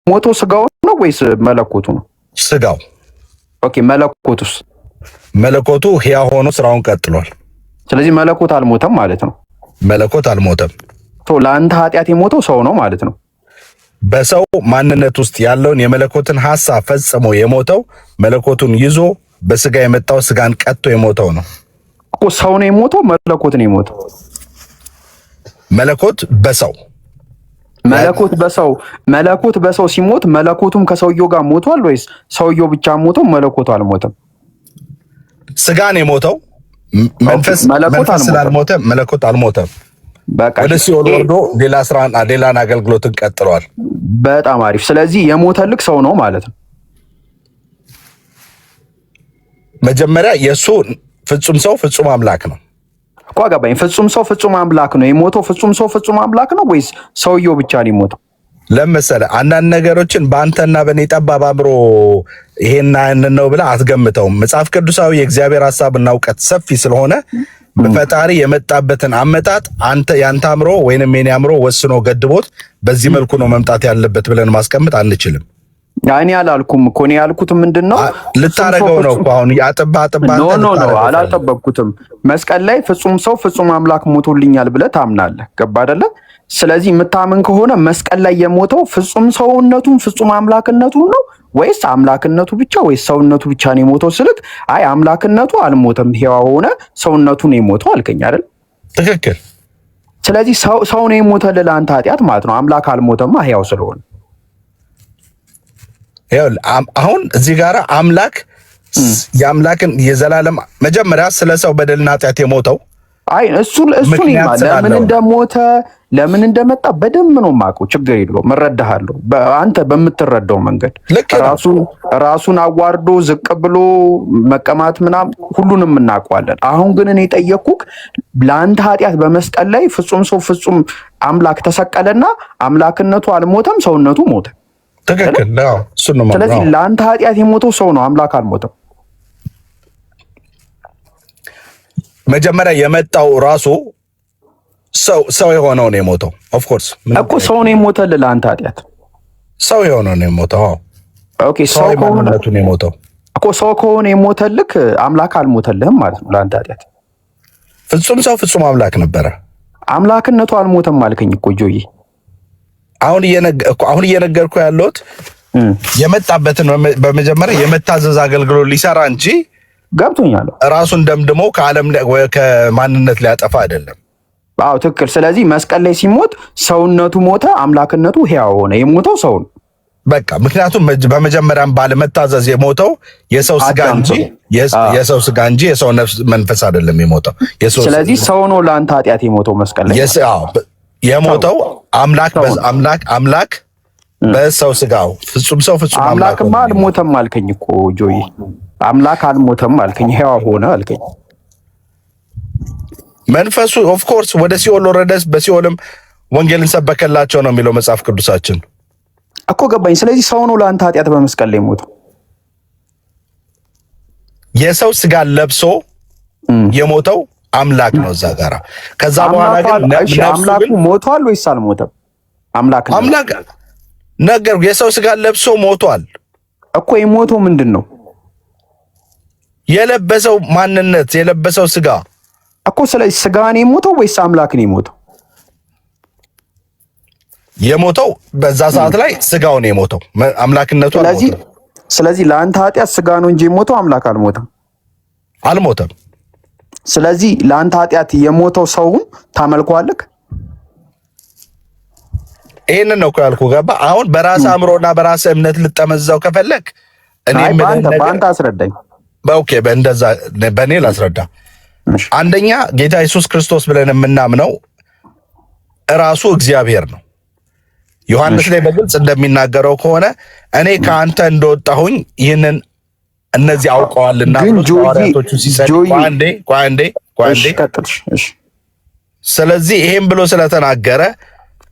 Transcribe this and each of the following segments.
ሞቶ ስጋው ነው ወይስ መለኮቱ ነው? ስጋው። ኦኬ መለኮቱስ? መለኮቱ ሕያው ሆኖ ስራውን ቀጥሏል። ስለዚህ መለኮት አልሞተም ማለት ነው። መለኮት አልሞተም። ለአንተ ኃጢአት የሞተው ሰው ነው ማለት ነው። በሰው ማንነት ውስጥ ያለውን የመለኮትን ሐሳብ ፈጽሞ የሞተው መለኮቱን ይዞ በስጋ የመጣው ስጋን ቀጥቶ የሞተው ነው እኮ። ሰው ነው የሞተው መለኮት ነው የሞተው? መለኮት በሰው መለኮት በሰው ሲሞት መለኮቱም ከሰውየው ጋር ሞቷል ወይስ ሰውየው ብቻ ሞተው መለኮቱ አልሞተም? ስጋን የሞተው መንፈስ ስላልሞተ መለኮት አልሞተም። ወደ ሲኦል ወርዶ ሌላን አገልግሎትን ቀጥሏል። በጣም አሪፍ። ስለዚህ የሞተልክ ሰው ነው ማለት ነው። መጀመሪያ የእሱ ፍጹም ሰው ፍጹም አምላክ ነው እኮ። አገባኝ። ፍጹም ሰው ፍጹም አምላክ ነው የሞተው። ፍጹም ሰው ፍጹም አምላክ ነው ወይስ ሰውየው ብቻ ነው የሞተው? ለምሳሌ አንዳንድ ነገሮችን በአንተና በእኔ ጠባብ አእምሮ ይሄን ነው ብለህ አትገምተውም። መጽሐፍ ቅዱሳዊ የእግዚአብሔር ሐሳብና እውቀት ሰፊ ስለሆነ በፈጣሪ የመጣበትን አመጣጥ ያንተ አእምሮ ወይንም የኔ አእምሮ ወስኖ ገድቦት በዚህ መልኩ ነው መምጣት ያለበት ብለን ማስቀመጥ አንችልም። እኔ አላልኩም እኮ። እኔ ያልኩት ምንድነው ልታረገው ነው እኮ አሁን ያጥባ ኖ አላጠበቅኩትም። መስቀል ላይ ፍጹም ሰው ፍጹም አምላክ ሞቶልኛል ብለህ ታምናለህ። ገባ አይደለ? ስለዚህ የምታምን ከሆነ መስቀል ላይ የሞተው ፍጹም ሰውነቱን ፍጹም አምላክነቱን ነው ወይስ አምላክነቱ ብቻ ወይስ ሰውነቱ ብቻ ነው የሞተው ስልክ፣ አይ አምላክነቱ አልሞተም ሕያው ሆነ ሰውነቱ ነው የሞተው አልከኝ አይደል? ትክክል። ስለዚህ ሰው ነው የሞተልህ ለአንተ ኃጢአት ማለት ነው። አምላክ አልሞተማ ሕያው ስለሆነ። አሁን እዚህ ጋር አምላክ የአምላክን የዘላለም መጀመሪያ ስለ ሰው በደልና ኃጢአት የሞተው አይ እሱ ለምን እንደሞተ ለምን እንደመጣ በደንብ ነው የማውቀው። ችግር የለውም እረዳሃለሁ። አንተ በምትረዳው መንገድ ራሱን አዋርዶ ዝቅ ብሎ መቀማት ምናምን ሁሉንም እናውቀዋለን። አሁን ግን እኔ ጠየቅኩክ ለአንተ ኃጢአት በመስቀል ላይ ፍጹም ሰው ፍጹም አምላክ ተሰቀለና አምላክነቱ አልሞተም፣ ሰውነቱ ሞተ። ትክክል ነው። ስለዚህ ለአንተ ኃጢአት የሞተው ሰው ነው፣ አምላክ አልሞተም። መጀመሪያ የመጣው ራሱ ሰው የሆነው ነው የሞተው። ኦፍ ኮርስ እኮ ሰው ነው የሞተልህ ለአንተ ኃጢአት። ሰው የሆነው ነው የሞተው። ኦኬ ሰው ከሆነቱ ነው የሞተው እኮ። ሰው ከሆነ የሞተልክ አምላክ አልሞተልህም ማለት ነው ለአንተ ኃጢአት። ፍጹም ሰው ፍጹም አምላክ ነበረ። አምላክነቱ አልሞተም አልከኝ እኮ ጆዬ። አሁን እየነገርኩ ያለሁት የመጣበትን በመጀመሪያ የመታዘዝ አገልግሎት ሊሰራ እንጂ ገብቶኛል። ራሱን ደምድሞ ከዓለም ከማንነት ሊያጠፋ አይደለም። አዎ ትክክል። ስለዚህ መስቀል ላይ ሲሞት ሰውነቱ ሞተ፣ አምላክነቱ ሕያው ሆነ። የሞተው ሰው ነው በቃ። ምክንያቱም በመጀመሪያም ባለመታዘዝ የሞተው የሰው ስጋ እንጂ የሰው ነፍስ መንፈስ አይደለም የሞተው። ስለዚህ ሰው ነው ለአንተ ኃጢአት የሞተው መስቀል ላይ የሞተው አምላክ በሰው ስጋው ፍጹም ሰው ፍጹም አምላክ። አምላክማ አልሞተም አልከኝ እኮ ጆይ። አምላክ አልሞተም አልከኝ፣ ሕያው ሆነ አልከኝ። መንፈሱ ኦፍ ኮርስ ወደ ሲኦል ወረደስ፣ በሲኦልም ወንጌልን ሰበከላቸው ነው የሚለው መጽሐፍ ቅዱሳችን እኮ። ገባኝ። ስለዚህ ሰው ነው ለአንተ ኃጢአት በመስቀል ላይ ሞተው። የሰው ስጋ ለብሶ የሞተው አምላክ ነው እዛ ጋራ። ከዛ በኋላ ግን አምላኩ ሞቷል ወይስ አልሞተም? አምላክ ነገር የሰው ስጋ ለብሶ ሞቷል እኮ። የሞተው ምንድን ነው? የለበሰው ማንነት የለበሰው ስጋ እኮ። ስለዚህ ስጋ ነው የሞተው ወይስ አምላክ ነው የሞተው? የሞተው በዛ ሰዓት ላይ ስጋው ነው የሞተው፣ አምላክነቱ አልሞተም። ስለዚህ ለአንተ ኃጢአት ስጋ ነው እንጂ የሞተው አምላክ አልሞተም። ስለዚህ ለአንተ ኃጢአት የሞተው ሰውን ታመልከዋለህ። ይሄንን ነው እኮ ያልኩህ። ገባ? አሁን በራስ አእምሮና በራስ እምነት ልጠመዘው ከፈለክ እኔ በአንተ አስረዳኝ። ኦኬ፣ በእንደዛ በእኔ ላስረዳ። አንደኛ ጌታ ኢየሱስ ክርስቶስ ብለን የምናምነው እራሱ እግዚአብሔር ነው። ዮሐንስ ላይ በግልጽ እንደሚናገረው ከሆነ እኔ ከአንተ እንደወጣሁኝ ይህንን እነዚህ አውቀዋልና ሐዋርያቶቹ ሲሰጡ ቋንዴ ስለዚህ ይሄን ብሎ ስለተናገረ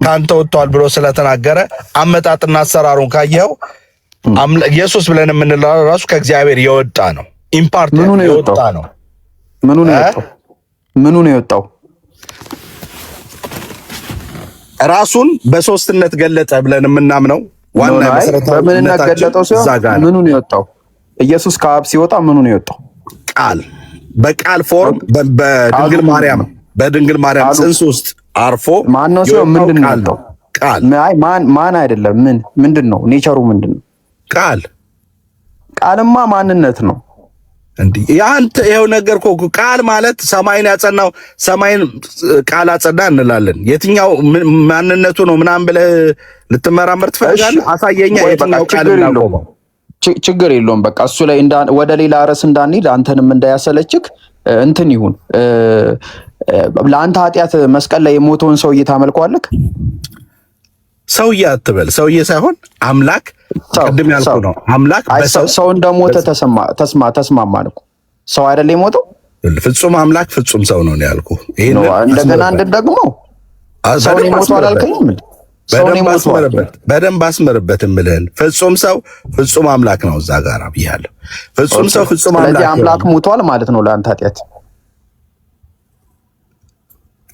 ካንተ ወጥቷል ብሎ ስለተናገረ አመጣጥና አሰራሩን ካየው ኢየሱስ ብለን የምንለው ራሱ ከእግዚአብሔር የወጣ ነው። ኢምፓርት የወጣ ነው። ምኑ ነው የወጣው? ራሱን በሶስትነት ገለጠ ብለን የምናምነው ዋና መሰረታዊ በምን ገለጠው ሲሆን ምኑን የወጣው ኢየሱስ ከአብ ሲወጣ ምኑን የወጣው ቃል በቃል ፎርም በድንግል ማርያም ጽንስ ውስጥ አርፎ ማን ነው ሲሆን ምንድነው ነው ቃል አይ ማን አይደለም ምንድነው ኔቸሩ ምንድነው ቃልማ ማንነት ነው እንዴ ያንተ ይሄው ነገርኩ ቃል ማለት ሰማይን ያጸናው ሰማይን ቃል አጸና እንላለን የትኛው ማንነቱ ነው ምናምን ብለህ ልትመራመር ትፈልጋለህ አሳየኛ የትኛው ቃል ነው ችግር የለውም በቃ እሱ ላይ ወደ ሌላ ርዕስ እንዳንሄድ አንተንም እንዳያሰለችክ እንትን ይሁን ለአንተ ኃጢአት መስቀል ላይ የሞተውን ሰውዬ ታመልከዋለህ ሰውዬ አትበል ሰውዬ ሳይሆን አምላክ ቅድም ያልኩህ ነው አምላክ ሰው እንደሞተ ተስማማን እኮ ሰው አይደል የሞተው ፍጹም አምላክ ፍጹም ሰው ነው ያልኩህ ይሄን እንደገና ደግሞ ሰው የሞተው አላልከኝም በደንብ አስመርበት እምልህን ፍጹም ሰው ፍጹም አምላክ ነው እዛ ጋር ብያለሁ ፍጹም ሰው ፍጹም አምላክ ሞቷል ማለት ነው ለአንተ ኃጢአት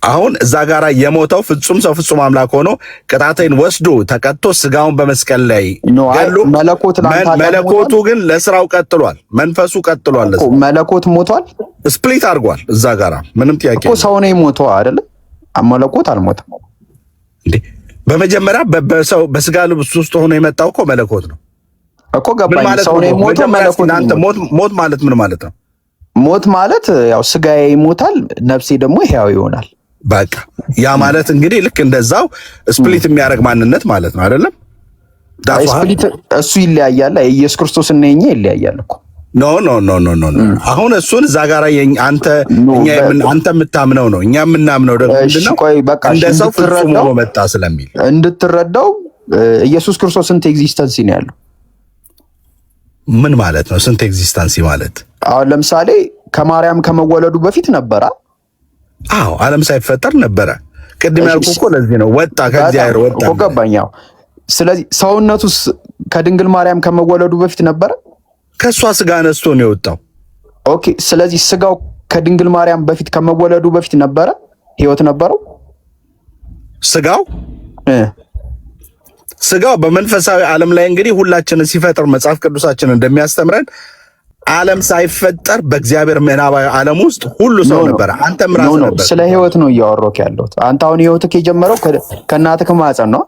አሁን እዛ ጋራ የሞተው ፍጹም ሰው ፍጹም አምላክ ሆኖ ቅጣቴን ወስዶ ተቀጥቶ ስጋውን በመስቀል ላይ ገሉ መለኮቱ ግን ለስራው ቀጥሏል መንፈሱ ቀጥሏል መለኮት ሞቷል ስፕሊት አድርጓል እዛ ጋራ ምንም ጥያቄ እኮ ሰው ነው የሞተው አይደል መለኮት አልሞተም እንዴ በመጀመሪያ በሰው በስጋ ልብስ ውስጥ ሆኖ የመጣው እኮ መለኮት ነው እኮ ገባኝ ሰው ነው የሞተው መለኮት አንተ ሞት ማለት ምን ማለት ነው ሞት ማለት ያው ስጋዬ ይሞታል ነፍሴ ደግሞ ሕያው ይሆናል በቃ ያ ማለት እንግዲህ ልክ እንደዛው ስፕሊት የሚያደርግ ማንነት ማለት ነው አይደለም ስፕሊት እሱ ይለያያል ኢየሱስ ክርስቶስ እና የኛ ይለያያል እኮ ኖ አሁን እሱን እዛ ጋራ አንተ የምታምነው ነው እኛ የምናምነው ደግሞ ምንድነው እንደዛው ፍጹም ሆኖ መጣ ስለሚል እንድትረዳው ኢየሱስ ክርስቶስ ስንት ኤግዚስተንሲ ነው ያለው ምን ማለት ነው ስንት ኤግዚስተንሲ ማለት አሁን ለምሳሌ ከማርያም ከመወለዱ በፊት ነበረ አዎ ዓለም ሳይፈጠር ነበረ ቅድም ያልኩህ እኮ ለዚህ ነው ወጣ ከእግዚአብሔር ወጣ እኮ ገባኛው ስለዚህ ሰውነቱስ ከድንግል ማርያም ከመወለዱ በፊት ነበረ ከሷ ስጋ ነስቶ ነው የወጣው ኦኬ ስለዚህ ስጋው ከድንግል ማርያም በፊት ከመወለዱ በፊት ነበረ ህይወት ነበረው ስጋው በመንፈሳዊ ዓለም ላይ እንግዲህ ሁላችንን ሲፈጥር መጽሐፍ ቅዱሳችን እንደሚያስተምረን ዓለም ሳይፈጠር በእግዚአብሔር ምናባዊ ዓለም ውስጥ ሁሉ ሰው ነበር አንተም ራስ ነበር ስለ ህይወት ነው እያወራሁ ያለሁት አንተ አሁን ህይወትክ የጀመረው ከእናትህ ማህፀን ነው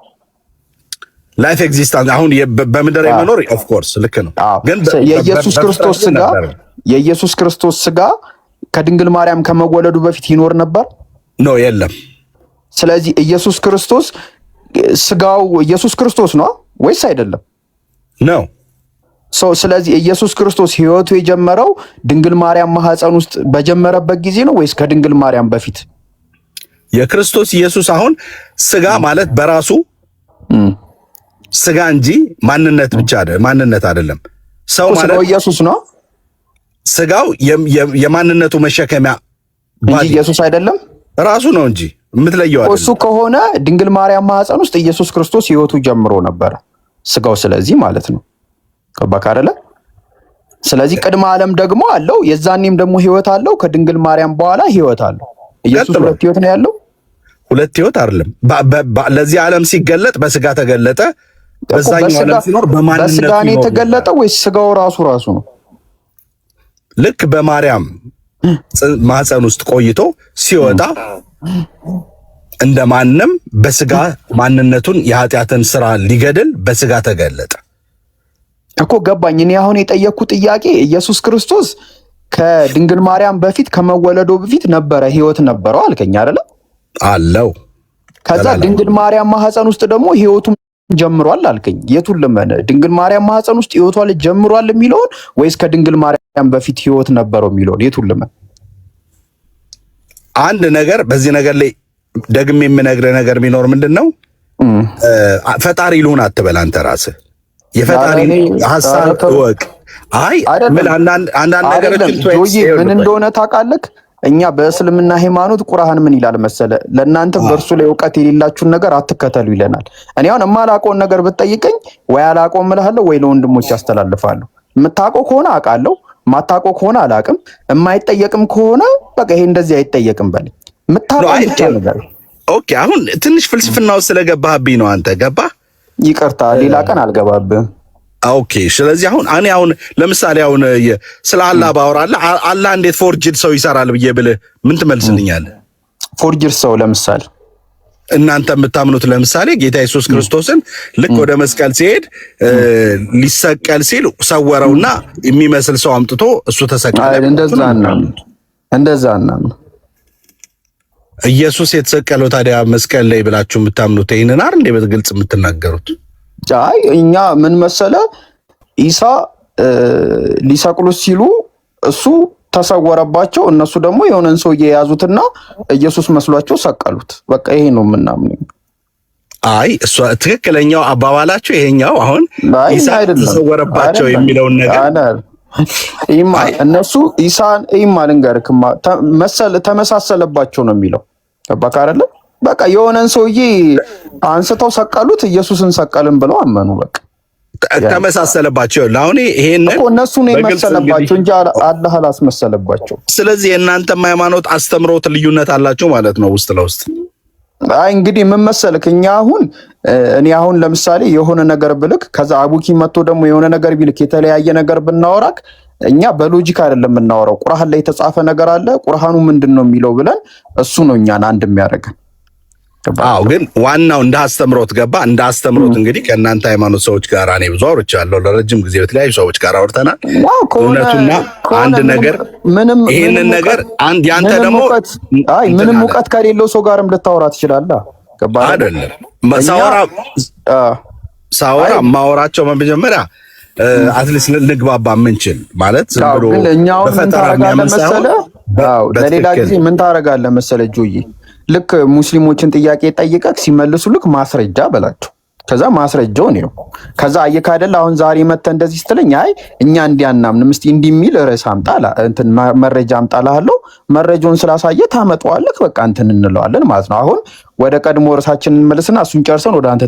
ላይፍ ኤግዚስተንስ አሁን በምድር የመኖር ኦፍ ኮርስ ልክ ነው ግን የኢየሱስ ክርስቶስ ስጋ ከድንግል ማርያም ከመወለዱ በፊት ይኖር ነበር ነው የለም ስለዚህ ኢየሱስ ክርስቶስ ስጋው ኢየሱስ ክርስቶስ ነው ወይስ አይደለም ነው ስለዚህ ኢየሱስ ክርስቶስ ህይወቱ የጀመረው ድንግል ማርያም ማህፀን ውስጥ በጀመረበት ጊዜ ነው ወይስ ከድንግል ማርያም በፊት የክርስቶስ ኢየሱስ አሁን ስጋ ማለት በራሱ ስጋ እንጂ ማንነት ብቻ ማንነት አይደለም ሰው ማለት ኢየሱስ ነው ስጋው የማንነቱ መሸከሚያ እንጂ ኢየሱስ አይደለም ራሱ ነው እንጂ የምትለየው አይደለም እሱ ከሆነ ድንግል ማርያም ማህፀን ውስጥ ኢየሱስ ክርስቶስ ህይወቱ ጀምሮ ነበር ስጋው ስለዚህ ማለት ነው ከባካረለ ስለዚህ ቅድመ ዓለም ደግሞ አለው የዛኔም ደግሞ ህይወት አለው ከድንግል ማርያም በኋላ ህይወት አለው ኢየሱስ ሁለት ህይወት ነው ያለው ሁለት ህይወት አይደለም ለዚህ ዓለም ሲገለጥ በስጋ ተገለጠ በዛኛው ዓለም ሲኖር በማንነት በስጋ ነው የተገለጠው ወይስ ስጋው ራሱ ነው ልክ በማርያም ማህፀን ውስጥ ቆይቶ ሲወጣ እንደማንም በስጋ ማንነቱን የኃጢአትን ስራ ሊገድል በስጋ ተገለጠ እኮ ገባኝ እኔ አሁን የጠየቅኩት ጥያቄ ኢየሱስ ክርስቶስ ከድንግል ማርያም በፊት ከመወለዱ በፊት ነበረ ህይወት ነበረው አልከኝ አይደለ አለው ከዛ ድንግል ማርያም ማህፀን ውስጥ ደግሞ ህይወቱ ጀምሯል አልከኝ የቱን ልመነ ድንግል ማርያም ማህፀን ውስጥ ህይወቷ ጀምሯል የሚለውን ወይስ ከድንግል ማርያም በፊት ህይወት ነበረው የሚለውን የቱን ልመነ አንድ ነገር በዚህ ነገር ላይ ደግሜ የምነግርህ ነገር ቢኖር ምንድነው ፈጣሪ ልሁን አትበል አንተ ራስህ የፈጣሪ ሐሳብ ወቅ አይ ምን አንዳንድ ነገሮችን ምን እንደሆነ ታውቃለህ እኛ በእስልምና ሃይማኖት ቁርአን ምን ይላል መሰለ ለእናንተ በእርሱ ላይ ዕውቀት የሌላችሁን ነገር አትከተሉ ይለናል እኔ አሁን የማላውቀውን ነገር ብትጠይቀኝ ወይ አላውቀውም እልሃለሁ ወይ ለወንድሞች ያስተላልፋለሁ የምታውቀው ከሆነ አውቃለሁ ማታውቀው ከሆነ አላውቅም የማይጠየቅም ከሆነ በቃ ይሄ እንደዚህ አይጠየቅም በለኝ የምታውቀው ብቻ ነገር ኦኬ አሁን ትንሽ ፍልስፍናው ስለገባህብኝ ነው አንተ ገባህ ይቅርታ ሌላ ቀን አልገባብህም። ኦኬ። ስለዚህ አሁን ለምሳሌ ስለ አላህ ባወራለህ አላህ እንዴት ፎርጅድ ሰው ይሰራል ብዬ ብልህ ምን ትመልስልኛለህ? ፎርጅድ ሰው ለምሳሌ እናንተ የምታምኑት ለምሳሌ ጌታ ኢየሱስ ክርስቶስን ልክ ወደ መስቀል ሲሄድ ሊሰቀል ሲል ሰወረውና የሚመስል ሰው አምጥቶ እሱ ተሰቀለ። እንደዛ ነው ኢየሱስ የተሰቀለው ታዲያ መስቀል ላይ ብላችሁ የምታምኑት ይሄንን አይደል እንዴ በግልጽ የምትናገሩት? አይ እኛ ምን መሰለ ኢሳ ሊሰቅሉት ሲሉ እሱ ተሰወረባቸው፣ እነሱ ደግሞ የሆነን ሰው የያዙትና ኢየሱስ መስሏቸው ሰቀሉት። በቃ ይሄ ነው የምናምነው። አይ እሱ ትክክለኛው አባባላቸው ይሄኛው አሁን ኢሳ ተሰወረባቸው የሚለውን ነገር እነሱ ኢሳን ልንገርክማ ተመሳሰለባቸው ነው የሚለው። በቃ አይደለ በቃ የሆነን ሰውዬ አንስተው ሰቀሉት፣ ኢየሱስን ሰቀልን ብለው አመኑ። በቃ ተመሳሰለባቸው። አሁን ይሄንን እኮ እነሱ ነው የመሰለባቸው እንጂ አላህ አላስመሰለባቸው። ስለዚህ የእናንተም ሃይማኖት አስተምሮት ልዩነት አላቸው ማለት ነው ውስጥ ለውስጥ። አይ እንግዲህ ምን መሰልክ እኔ አሁን ለምሳሌ የሆነ ነገር ብልክ ከዛ አቡኪ መጥቶ ደግሞ የሆነ ነገር ቢልክ የተለያየ ነገር ብናወራክ እኛ በሎጂክ አይደለም የምናወራው። ቁርአን ላይ የተጻፈ ነገር አለ። ቁርአኑ ምንድነው የሚለው ብለን እሱ ነው እኛን አንድ የሚያደርገን። አዎ ግን ዋናው እንደ አስተምሮት እንደ አስተምሮት እንግዲህ ከእናንተ ሃይማኖት ሰዎች ጋር እኔ ብዙ አውርቻለሁ። ለረጅም ጊዜ በተለያዩ ሰዎች ጋር አውርተናል። እውነቱና አንድ ነገር ይሄንን ነገር ያንተ ደግሞ ምንም እውቀት ከሌለው ሰው ጋርም ልታወራ ትችላለህ። አይደለም ሳወራ ማወራቸው መጀመሪያ አትሊስት ልንግባባ የምንችል ማለት ዝም ብሎ በፈጠራ መሰለህ። ለሌላ ጊዜ ምን ታደርጋለህ መሰለህ ጆዬ፣ ልክ ሙስሊሞችን ጥያቄ ጠይቀህ ሲመልሱ ልክ ማስረጃ በላቸው። ከዛ ማስረጃው ነው። ከዛ አየህ አይደል አሁን ዛሬ መተህ እንደዚህ ስትለኝ አይ እኛ እንዲያናምንም እስቲ እንዲሚል ርዕስ አምጣላ መረጃ አምጣልሃለሁ። መረጃውን ስላሳየህ ታመጣዋለህ። በቃ እንትን እንለዋለን ማለት ነው። አሁን ወደ ቀድሞ ርዕሳችን እንመለስና እሱን ጨርሰን ወደ አንተ